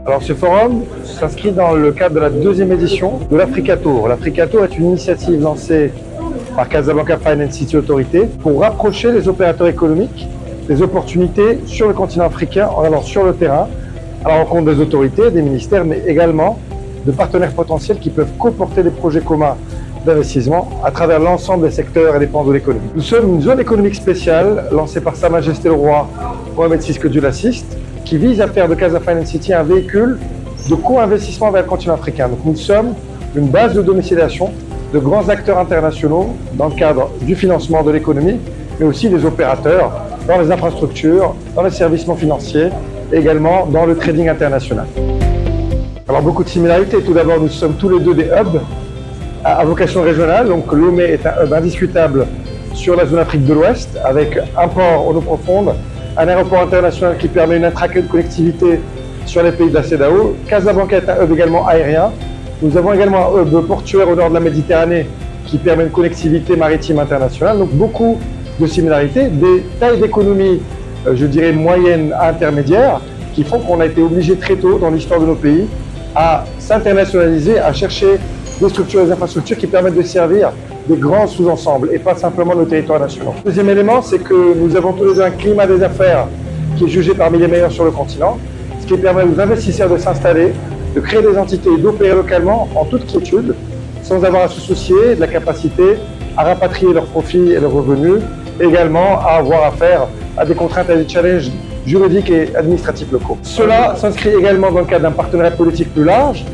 Alors ce forum s'inscrit dans le cadre de la deuxième édition de l'Africa Tour. L'Africa Tour est une initiative lancée par Casablanca Finance City Authority pour rapprocher les opérateurs économiques des opportunités sur le continent africain en allant sur le terrain à la rencontre des autorités, des ministères, mais également de partenaires potentiels qui peuvent co-porter des projets communs d'investissement à travers l'ensemble des secteurs et des pans de l'économie. Nous sommes une zone économique spéciale lancée par Sa Majesté le Roi Mohamed VI, que Dieu l'assiste, qui vise à faire de Casa Finance City un véhicule de co-investissement vers le continent africain. Donc nous sommes une base de domiciliation de grands acteurs internationaux dans le cadre du financement de l'économie, mais aussi des opérateurs dans les infrastructures, dans les services non financiers, et également dans le trading international. Alors beaucoup de similarités. Tout d'abord, nous sommes tous les deux des hubs à vocation régionale. Donc Lomé est un hub indiscutable sur la zone Afrique de l'Ouest, avec un port en eau profonde, un aéroport international qui permet une connectivité sur les pays de la CEDEAO. Casablanca est un hub également aérien. Nous avons également un hub portuaire au nord de la Méditerranée qui permet une connectivité maritime internationale. Donc beaucoup de similarités, des tailles d'économie, je dirais moyennes à intermédiaires, qui font qu'on a été obligé très tôt dans l'histoire de nos pays à s'internationaliser, à chercher des structures et des infrastructures qui permettent de servir des grands sous-ensembles et pas simplement nos territoires nationaux. Le deuxième élément, c'est que nous avons tous les deux un climat des affaires qui est jugé parmi les meilleurs sur le continent, ce qui permet aux investisseurs de s'installer, de créer des entités et d'opérer localement en toute quiétude, sans avoir à se soucier de la capacité à rapatrier leurs profits et leurs revenus, également à avoir affaire à des contraintes et des challenges juridiques et administratifs locaux. Cela s'inscrit également dans le cadre d'un partenariat politique plus large,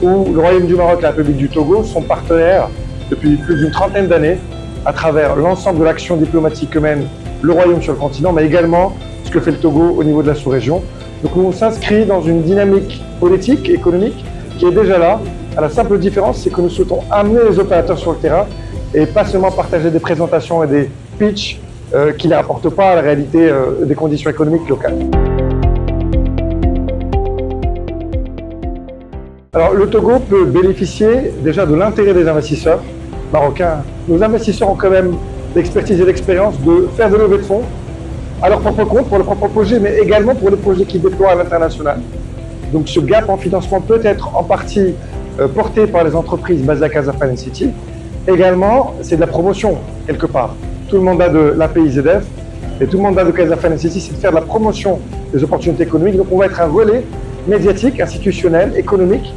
où le Royaume du Maroc et la République du Togo sont partenaires depuis plus d'une trentaine d'années à travers l'ensemble de l'action diplomatique que mène le Royaume sur le continent, mais également ce que fait le Togo au niveau de la sous-région. Donc on s'inscrit dans une dynamique politique et économique qui est déjà là. À la simple différence, c'est que nous souhaitons amener les opérateurs sur le terrain et pas seulement partager des présentations et des pitchs qui ne rapportent pas à la réalité des conditions économiques locales. Alors le Togo peut bénéficier déjà de l'intérêt des investisseurs marocains. Nos investisseurs ont quand même l'expertise et l'expérience de faire des levées de fonds à leur propre compte, pour leurs propres projets, mais également pour les projets qu'ils déploient à l'international. Donc ce gap en financement peut être en partie porté par les entreprises basées à Casa Finance City. Également, c'est de la promotion quelque part. Tout le mandat de l'API ZF et tout le mandat de Casa Finance City, c'est de faire de la promotion des opportunités économiques. Donc on va être un relais médiatique, institutionnel, économique,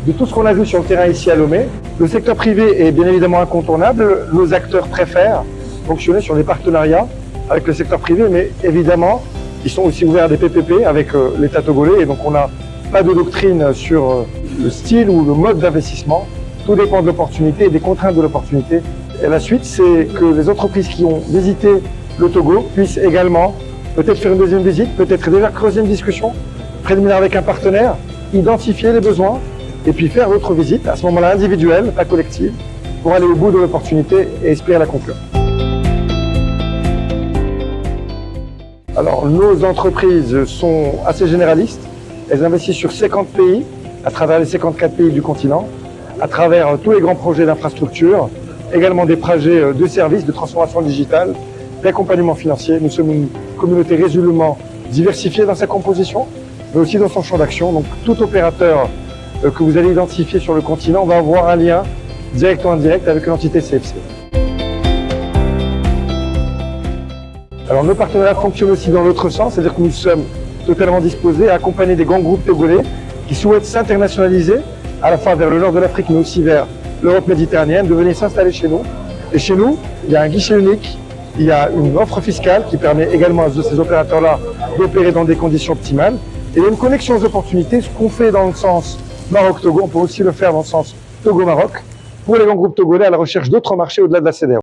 de tout ce qu'on a vu sur le terrain ici à Lomé. Le secteur privé est bien évidemment incontournable. Nos acteurs préfèrent fonctionner sur des partenariats avec le secteur privé, mais évidemment, ils sont aussi ouverts à des PPP avec l'État togolais. Et donc on n'a pas de doctrine sur le style ou le mode d'investissement. Tout dépend de l'opportunité et des contraintes de l'opportunité. Et la suite, c'est que les entreprises qui ont visité le Togo puissent également peut-être faire une deuxième visite, peut-être déjà creuser une discussion préliminaire avec un partenaire, identifier les besoins et puis faire d'autres visites, à ce moment-là individuelle, pas collective, pour aller au bout de l'opportunité et espérer la conclure. Alors, nos entreprises sont assez généralistes. Elles investissent sur 50 pays, à travers les 54 pays du continent, à travers tous les grands projets d'infrastructure, également des projets de services, de transformation digitale, d'accompagnement financier. Nous sommes une communauté résolument diversifiée dans sa composition, mais aussi dans son champ d'action. Donc tout opérateur que vous allez identifier sur le continent va avoir un lien direct ou indirect avec une entité CFC. Alors nos partenariats fonctionnent aussi dans l'autre sens, c'est-à-dire que nous sommes totalement disposés à accompagner des grands groupes togolais qui souhaitent s'internationaliser à la fois vers le nord de l'Afrique, mais aussi vers l'Europe méditerranéenne, de venir s'installer chez nous. Et chez nous, il y a un guichet unique, il y a une offre fiscale qui permet également à ces opérateurs-là d'opérer dans des conditions optimales. Et il y a une connexion aux opportunités. Ce qu'on fait dans le sens Maroc-Togo, on peut aussi le faire dans le sens Togo-Maroc, pour les grands groupes togolais à la recherche d'autres marchés au-delà de la CEDEAO.